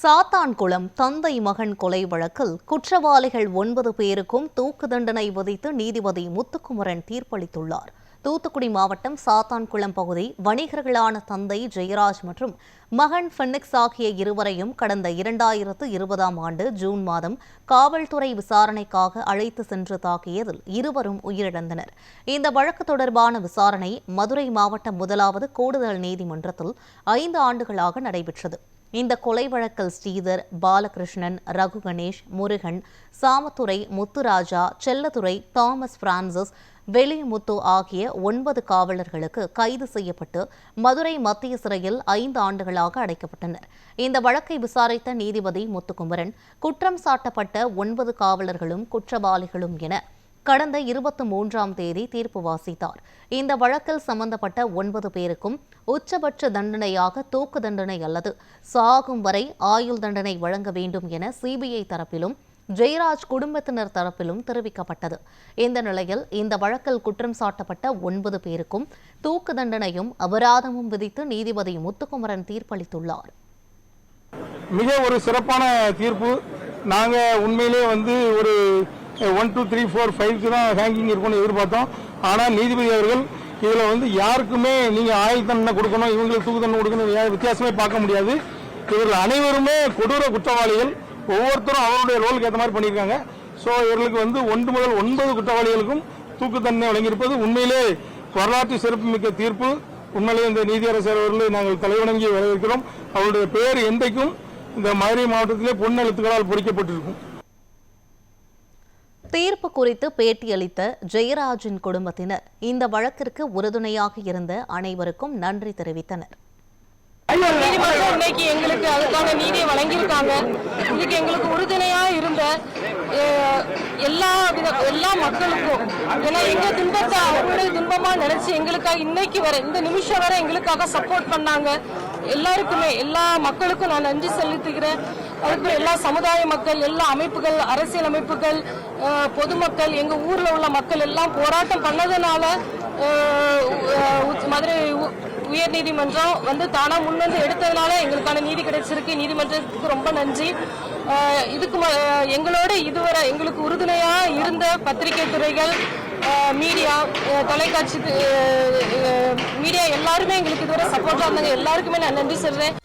சாத்தான்குளம் தந்தை மகன் கொலை வழக்கில் குற்றவாளிகள் 9 பேருக்கும் தூக்கு தண்டனை விதித்து நீதிபதி முத்துக்குமரன் தீர்ப்பளித்துள்ளார். தூத்துக்குடி மாவட்டம் சாத்தான்குளம் பகுதி வணிகர்களான தந்தை ஜெயராஜ் மற்றும் மகன் ஃபெனிக்ஸ் ஆகிய இருவரையும் கடந்த 2020ஆம் ஆண்டு ஜூன் மாதம் காவல்துறை விசாரணைக்காக அழைத்து சென்று தாக்கியதில் இருவரும் உயிரிழந்தனர். இந்த வழக்கு தொடர்பான விசாரணை மதுரை மாவட்ட 1வது கூடுதல் நீதிமன்றத்தில் 5 ஆண்டுகளாக நடைபெற்றது. இந்த கொலை வழக்கில் ஸ்ரீதர், பாலகிருஷ்ணன், ரகு கணேஷ், முருகன், சாமத்துரை, முத்துராஜா, செல்லதுரை, தாமஸ் பிரான்சிஸ், வெளிமுத்து ஆகிய 9 காவலர்களுக்கு கைது செய்யப்பட்டு மதுரை மத்திய சிறையில் 5 ஆண்டுகளாக அடைக்கப்பட்டனர். இந்த வழக்கை விசாரித்த நீதிபதி முத்துக்குமரன் குற்றம் சாட்டப்பட்ட 9 காவலர்களும் குற்றவாளிகளும் என கடந்த 23ஆம் தேதி தீர்ப்பு வாசித்தார். இந்த வழக்கில் சம்பந்தப்பட்ட 9 பேருக்கும் உச்சபட்ச தண்டனையாக தூக்கு தண்டனை அல்லது சாகும் வரை ஆயுள் தண்டனை வழங்க வேண்டும் என சிபிஐ தரப்பிலும் ஜெயராஜ் குடும்பத்தினர் தரப்பிலும் தெரிவிக்கப்பட்டது. இந்த நிலையில் இந்த வழக்கில் குற்றம் சாட்டப்பட்ட 9 பேருக்கும் தூக்கு தண்டனையும் அபராதமும் விதித்து நீதிபதி முத்துக்குமரன் தீர்ப்பளித்துள்ளார். மிக ஒரு சிறப்பான தீர்ப்பு. நாங்க உண்மையிலே ஒரு 1, 2, 3, 4, 5 தான் ரேங்கிங் இருக்கும்னு எதிர்பார்த்தோம். ஆனால் நீதிபதி அவர்கள் இதுல யாருக்குமே நீங்க ஆயுள் தண்டனை கொடுக்கணும், இவங்களுக்கு தூக்கு தண்டனை கொடுக்கணும் வித்தியாசமே பார்க்க முடியாது. இவர்கள் அனைவருமே கொடூர குற்றவாளிகள். ஒவ்வொருத்தரும் அவருடைய ரோலுக்கு ஏற்ற மாதிரி பண்ணியிருக்காங்க. ஸோ இவர்களுக்கு 1 முதல் 9 குற்றவாளிகளுக்கும் தூக்கு தண்டனை வழங்கியிருப்பது உண்மையிலே வரலாற்று சிறப்புமிக்க தீர்ப்பு. உண்மையிலே இந்த நீதியரசர் அவர்களை நாங்கள் தலைவணங்கி வரவேற்கிறோம். அவருடைய பெயர் என்றைக்கும் இந்த மதுரை மாவட்டத்திலே பொன்னெழுத்துக்களால் பொறிக்கப்பட்டிருக்கும். தீர்ப்பு குறித்து பேட்டியளித்த ஜெயராஜின் குடும்பத்தினர் இந்த வழக்கிற்கு உறுதுணையாக இருந்த அனைவருக்கும் நன்றி தெரிவித்தனர். நீதிமன்றம் இன்னைக்கு எங்களுக்கு அதுக்கான நீதியை வழங்கியிருக்காங்க. இதுக்கு எங்களுக்கு உறுதுணையா இருந்த எல்லா மக்களுக்கும், ஏன்னா எங்க துன்பத்தை அவருடைய துன்பமா நினைச்சு எங்களுக்காக இன்னைக்கு வர இந்த நிமிஷம் வரை எங்களுக்காக சப்போர்ட் பண்ணாங்க. எல்லாருக்குமே எல்லா மக்களுக்கும் நான் நன்றி செலுத்துகிறேன். அதுக்கப்புறம் எல்லா சமுதாய மக்கள், எல்லா அமைப்புகள், அரசியல் அமைப்புகள், பொதுமக்கள், எங்க ஊர்ல உள்ள மக்கள் எல்லாம் போராட்டம் பண்ணதுனால மதுரை உயர் நீதிமன்றம் தானா முன்வந்து எடுத்ததுனால எங்களுக்கான நீதி கிடைச்சிருக்கு. நீதிமன்றத்துக்கு ரொம்ப நன்றி. இதுக்கு எங்களோட இதுவரை எங்களுக்கு உறுதுணையா இருந்த பத்திரிகை துறைகள், மீடியா, தொலைக்காட்சி மீடியா எல்லாருமே எங்களுக்கு இதுவரை சப்போர்ட்டா இருந்தாங்க. எல்லாருக்குமே நான் நன்றி சொல்றேன்.